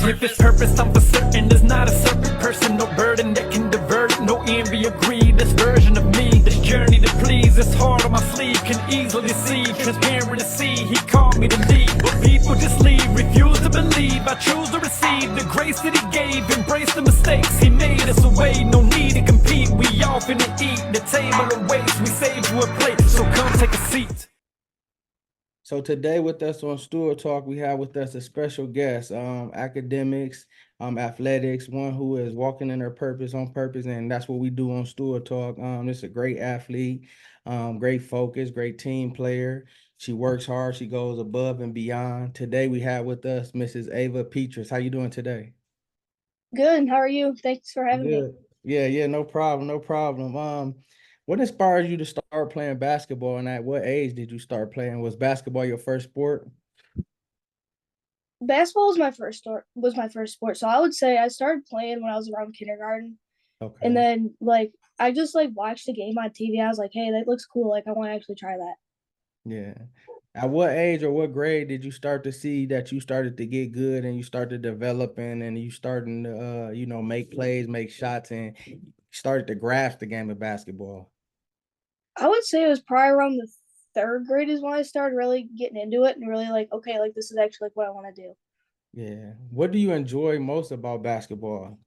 If it's purpose, I'm for certain there's not a certain person, no burden that can divert, no envy or greed. This version of me, this journey to please, it's hard on my sleeve, can easily see, transparent to see. He called me to lead, but people just leave, refuse to believe. I choose to receive the grace that he gave, embrace the mistakes he made us away. No need to compete, we all finna eat. The table awaits, we saved you a plate, so come take a seat. So today with us on Stewart Talk, we have with us a special guest, academics, athletics, one who is walking in her purpose on purpose, and that's what we do on Stewart Talk. This is a great athlete, great focus, great team player. She works hard, she goes above and beyond. Today we have with us Mrs. Ava Pietras. How you doing today? Good. How are you? Thanks for having me. Good. Yeah, no problem, no problem. What inspired you to start playing basketball, and at what age did you start playing? Was basketball your first sport? Basketball was my first sport. So I would say I started playing when I was around kindergarten. And Okay. then I just watched the game on TV. I was like, hey, that looks cool. Like I want to actually try that. Yeah. At what age or what grade did you start to see that you started to get good and you started developing and you starting to make plays, make shots, and started to grasp the game of basketball? I would say it was probably around the third grade is when I started really getting into it and really okay, this is actually what I want to do. Yeah. What do you enjoy most about basketball?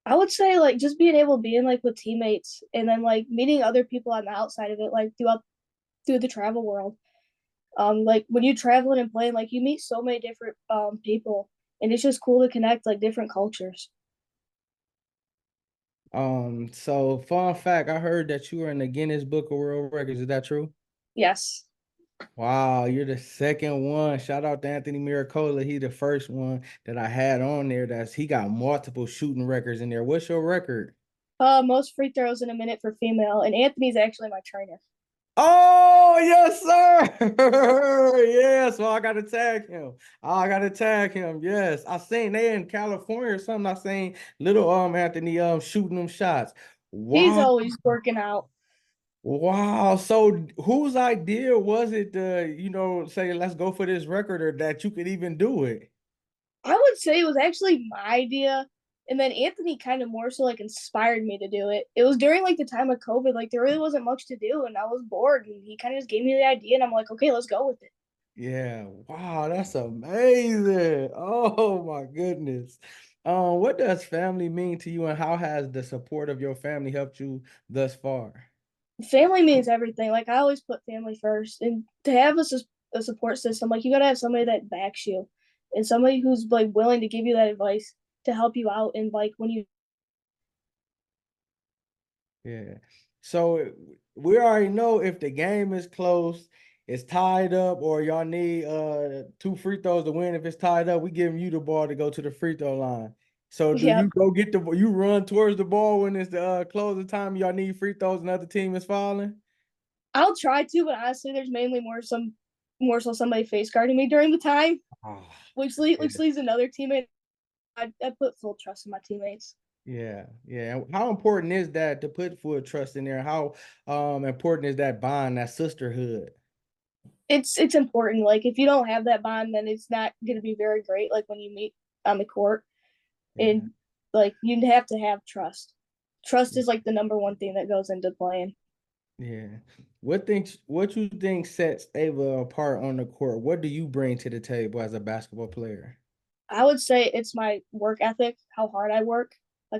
I would say just being able to be in with teammates and then meeting other people on the outside of it, through the travel world. When you traveling and playing, you meet so many different people, and it's just cool to connect different cultures. So fun fact, I heard that you were in the Guinness Book of World Records. Is that true? Yes. Wow, you're the second one. Shout out to Anthony Miracola. He the first one that I had on there. He got multiple shooting records in there. What's your record? Most free throws in a minute for female, and Anthony's actually my trainer. Oh, yes, sir. Yes, well, I gotta tag him. I gotta tag him. Yes. I seen they in California or something. I seen little Anthony shooting them shots. He's Wow. always working out. Wow. So whose idea was it to, say let's go for this record or that you could even do it? I would say it was actually my idea, and then Anthony kind of more so inspired me to do it. It was during the time of COVID, there really wasn't much to do, and I was bored, and he kind of just gave me the idea, and I'm like, okay, let's go with it. Yeah. Wow, that's amazing. Oh my goodness. What does family mean to you and how has the support of your family helped you thus far? Family means everything. I always put family first, and to have a support system, you gotta have somebody that backs you, and somebody who's willing to give you that advice to help you out, and when you. Yeah. So we already know if the game is close, it's tied up, or y'all need two free throws to win. If it's tied up, we giving you the ball to go to the free throw line. So do Yep. you go get you run towards the ball when it's the closing time, y'all need free throws and other team is fouling? I'll try to, but honestly, there's mainly more so somebody face guarding me during the time, Oh, which leaves another teammate. I put full trust in my teammates. yeah. How important is that to put full trust in there? How important is that bond, that sisterhood? It's important. If you don't have that bond, then it's not going to be very great. When you meet on the court, Yeah. and you have to have trust. Trust is the number one thing that goes into playing. Yeah. What you think sets Ava apart on the court? What do you bring to the table as a basketball player? I would say it's my work ethic, how hard I work.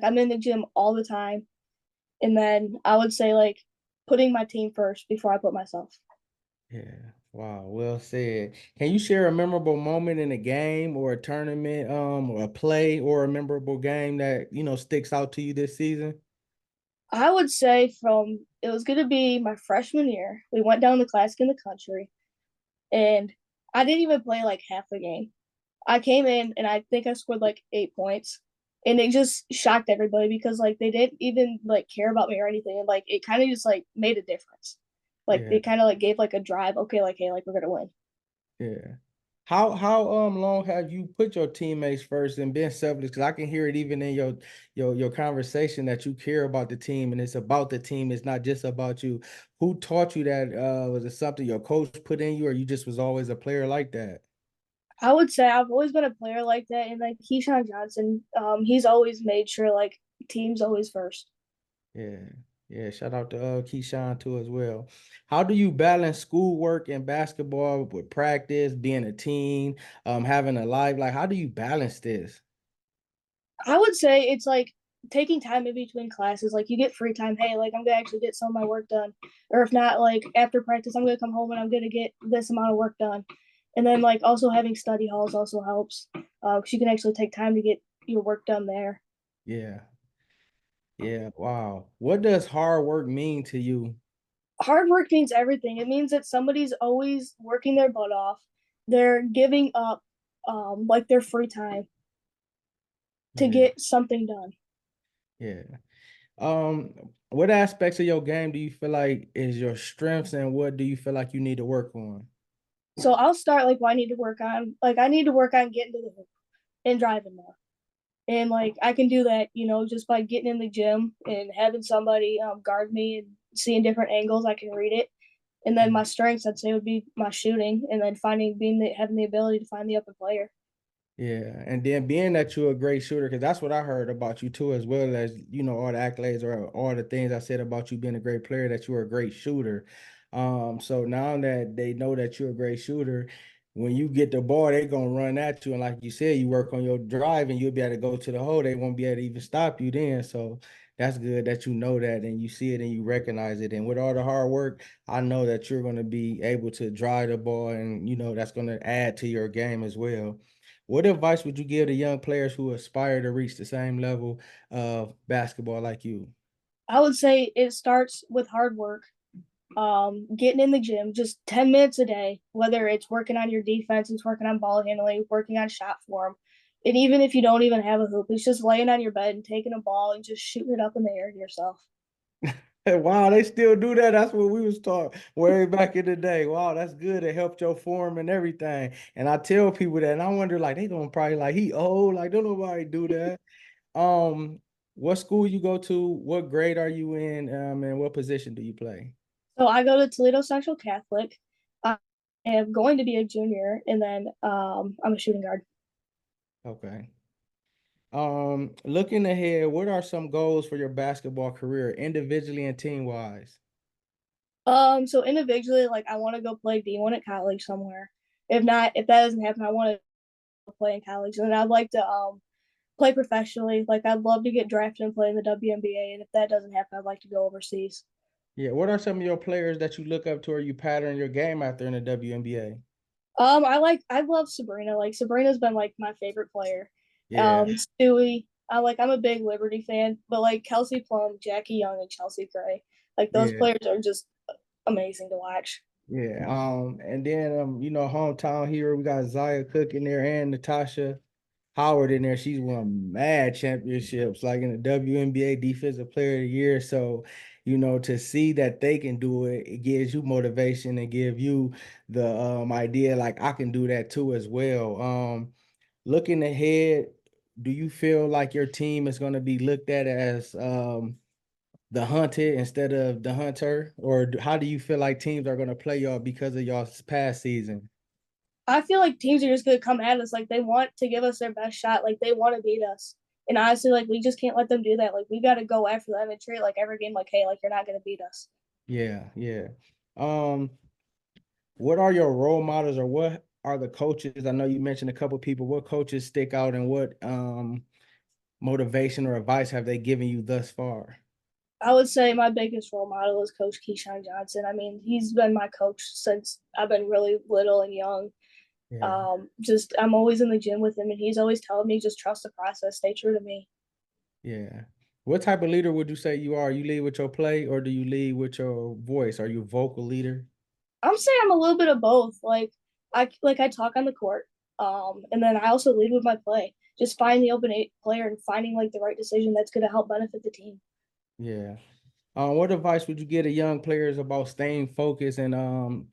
I'm in the gym all the time, and then I would say putting my team first before I put myself. Yeah. Wow, well said. Can you share a memorable moment in a game or a tournament, or a play or a memorable game that, sticks out to you this season? I would say from it was going to be my freshman year. We went down the classic in the country, and I didn't even play half the game. I came in and I think I scored 8 points, and it just shocked everybody because they didn't even care about me or anything, and it kind of just made a difference. Yeah. They kind of gave a drive. Okay, hey, we're gonna win. Yeah. How long have you put your teammates first and been selfless? Because I can hear it even in your conversation that you care about the team and it's about the team. It's not just about you. Who taught you that? Was it something your coach put in you, or you just was always a player like that? I would say I've always been a player like that, and like Keyshawn Johnson, he's always made sure like team's always first. Yeah. Yeah. Shout out to Keyshawn too as well. How do you balance schoolwork and basketball with practice, being a team, having a life? Like, how do you balance this? I would say it's like taking time in between classes. Like you get free time. Hey, like I'm gonna actually get some of my work done, or if not, like after practice, I'm gonna come home and I'm gonna get this amount of work done. And then like also having study halls also helps because you can actually take time to get your work done there. Yeah. Yeah. Wow. What does hard work mean to you? Hard work means everything. It means that somebody's always working their butt off. They're giving up like their free time to Yeah. get something done. Yeah. Um, what aspects of your game do you feel like is your strengths and what do you feel like you need to work on? So I'll start like what I need to work on. Like I need to work on getting to the hoop and driving more. And like I can do that, just by getting in the gym and having somebody guard me and seeing different angles. I can read it. And then my strengths, I'd say, would be my shooting, and then having the ability to find the open player. Yeah, and then being that you're a great shooter, because that's what I heard about you too, as well as all the accolades or all the things I said about you being a great player, that you're a great shooter. So now that they know that you're a great shooter, when you get the ball, they're gonna run at you, and like you said, you work on your drive, and you'll be able to go to the hole. They won't be able to even stop you then. So that's good that you know that and you see it and you recognize it. And with all the hard work, I know that you're gonna be able to drive the ball, and that's gonna add to your game as well. What advice would you give to young players who aspire to reach the same level of basketball like you? I would say it starts with hard work, getting in the gym just 10 minutes a day, whether it's working on your defense, it's working on ball handling, working on shot form. And even if you don't even have a hoop, it's just laying on your bed and taking a ball and just shooting it up in the air to yourself. Wow, they still do that. That's what we was taught way back in the day. Wow, that's good. It helped your form and everything. And I tell people that, and I wonder, like, they gonna probably like he old, like don't nobody do that. Um, what school you go to? What grade are you in? And what position do you play? So I go to Toledo Central Catholic. I am going to be a junior, and then I'm a shooting guard. Okay. Looking ahead, what are some goals for your basketball career, individually and team wise? So individually, like I want to go play D1 at college somewhere. If not, if that doesn't happen, I want to play in college, and I'd like to play professionally. Like I'd love to get drafted and play in the WNBA, and if that doesn't happen, I'd like to go overseas. Yeah, what are some of your players that you look up to or you pattern your game after in the WNBA? I love Sabrina. Like Sabrina's been like my favorite player. Yeah, Stewie. I'm a big Liberty fan, but like Kelsey Plum, Jackie Young, and Chelsea Gray, like those yeah, players are just amazing to watch. yeah. And then hometown hero, we got Zaya Cook in there and Natasha Howard in there. She's won mad championships, like in the WNBA Defensive Player of the Year. So, to see that they can do it, it gives you motivation and give you the idea like I can do that too as well. Looking ahead, do you feel like your team is going to be looked at as the hunted instead of the hunter, or how do you feel like teams are going to play y'all because of y'all's past season? I feel like teams are just gonna come at us like they want to give us their best shot, like they want to beat us. And honestly, like we just can't let them do that. Like we got to go after them and treat like every game like, hey, like you're not gonna beat us. Yeah, yeah. Um, what are your role models or what are the coaches? I know you mentioned a couple people. What coaches stick out and what motivation or advice have they given you thus far? I would say my biggest role model is Coach Keyshawn Johnson. I mean, he's been my coach since I've been really little and young. Yeah, Just I'm always in the gym with him, and he's always telling me just trust the process, stay true to me. yeah. What type of leader would you say you are? You lead with your play or do you lead with your voice? Are you a vocal leader? I'm saying I'm a little bit of both. I talk on the court, and then I also lead with my play. Just find the open eight player and finding like the right decision that's going to help benefit the team. Yeah. What advice would you give to young players about staying focused and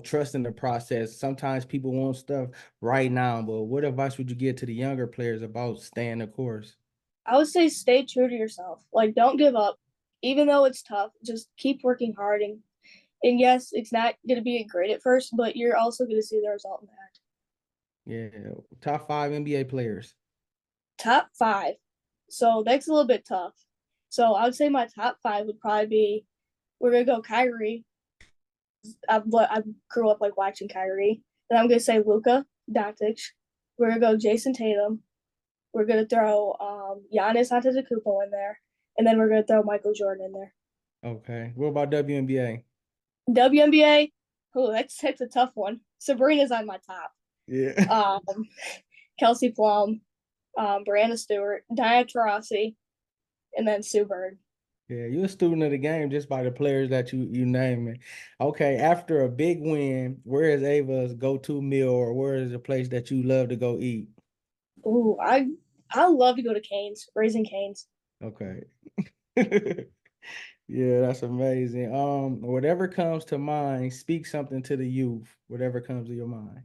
trusting the process? Sometimes people want stuff right now, but what advice would you give to the younger players about staying the course? I would say stay true to yourself. Like don't give up, even though it's tough. Just keep working hard and yes, it's not going to be great at first, but you're also going to see the result in that. Yeah. Top 5 NBA players. Top 5. So that's a little bit tough. So I would say my top 5 would probably be, we're gonna go Kyrie. I grew up like watching Kyrie. Then I'm gonna say Luka Doncic. We're gonna go Jason Tatum. We're gonna throw Giannis Antetokounmpo in there, and then we're gonna throw Michael Jordan in there. Okay. What about WNBA? WNBA, oh, that's a tough one. Sabrina's on my top. Yeah. Kelsey Plum, Brianna Stewart, Diana Taurasi, and then Sue Bird. Yeah, you're a student of the game just by the players that you name it. Okay, after a big win, where is Ava's go-to meal, or where is a place that you love to go eat? Ooh, I love to go to Canes, Raising Canes. Okay. Yeah, that's amazing. Whatever comes to mind, speak something to the youth, whatever comes to your mind.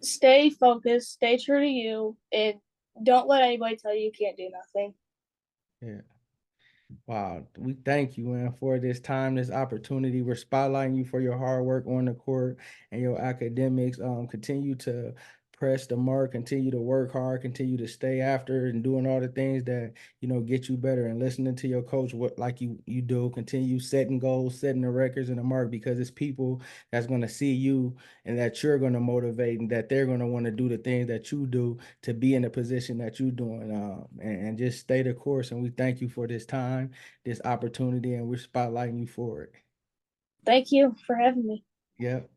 Stay focused, stay true to you, and don't let anybody tell you can't do nothing. Yeah. Wow, we thank you, man, for this time, this opportunity. We're spotlighting you for your hard work on the court and your academics. Continue to press the mark, continue to work hard, continue to stay after and doing all the things that get you better, and listening to your coach what like you do. Continue setting goals, setting the records and the mark, because it's people that's going to see you and that you're going to motivate, and that they're going to want to do the things that you do to be in the position that you're doing. And just stay the course. And we thank you for this time, this opportunity, and we're spotlighting you for it. Thank you for having me. Yep.